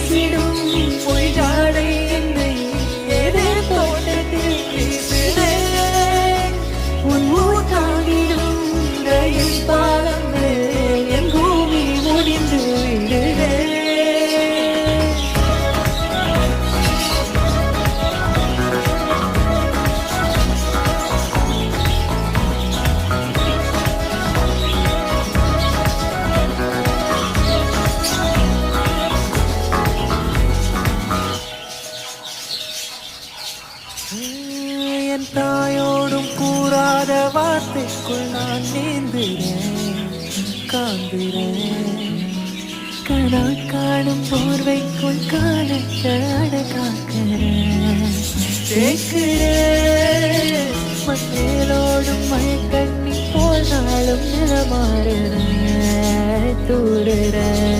வீசிடும் பொய்ஜாடை என்னை எதிர் தோட்டத்தில் வீசுதே. உன் மூட்டாகிடும் ரயில் பாலமே என் பூமி முடிந்து விடுதே. என் தாயோடும் கூறாத வார்த்தைக்குள் நான் நீந்துகிறேன், காண்கிறேன். கனா காணும் போர்வைக்குள் காலத்தை அடக்காக்கிறேன், சேர்க்கிறேன். மண்ணேலோடும் மழைக்கண்ணி போல் நாளும் நிலமாறுறேன், தூடுறேன்.